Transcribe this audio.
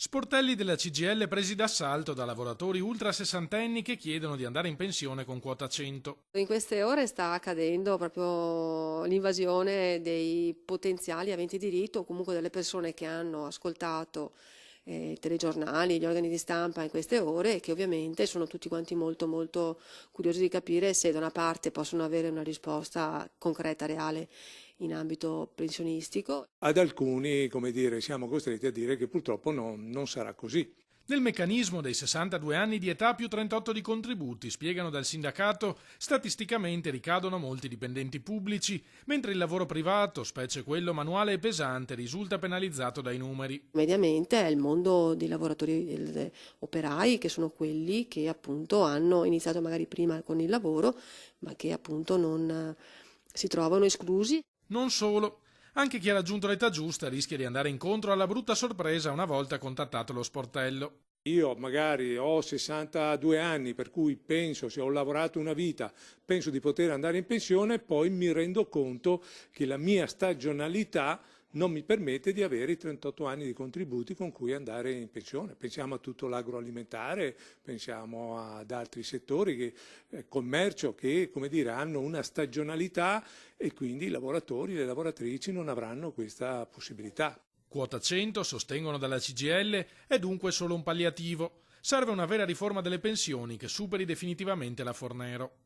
Sportelli della CGIL presi d'assalto da lavoratori ultra sessantenni che chiedono di andare in pensione con quota 100. In queste ore sta accadendo proprio l'invasione dei potenziali aventi diritto o comunque delle persone che hanno ascoltato i telegiornali, gli organi di stampa in queste ore e che ovviamente sono tutti quanti molto curiosi di capire se da una parte possono avere una risposta concreta, reale in ambito pensionistico. Ad alcuni, come dire, siamo costretti a dire che purtroppo non sarà così. Nel meccanismo dei 62 anni di età più 38 di contributi, spiegano dal sindacato, statisticamente ricadono molti dipendenti pubblici, mentre il lavoro privato, specie quello manuale e pesante, risulta penalizzato dai numeri. Mediamente è il mondo dei lavoratori operai, che sono quelli che appunto hanno iniziato magari prima con il lavoro, ma che appunto non si trovano esclusi. Non solo. Anche chi ha raggiunto l'età giusta rischia di andare incontro alla brutta sorpresa una volta contattato lo sportello. Io magari ho 62 anni, per cui penso, se ho lavorato una vita, penso di poter andare in pensione, poi mi rendo conto che la mia stagionalità non mi permette di avere i 38 anni di contributi con cui andare in pensione. Pensiamo a tutto l'agroalimentare, pensiamo ad altri settori, commercio, che come dire, hanno una stagionalità e quindi i lavoratori e le lavoratrici non avranno questa possibilità. Quota 100, sostengono dalla CGIL, è dunque solo un palliativo. Serve una vera riforma delle pensioni che superi definitivamente la Fornero.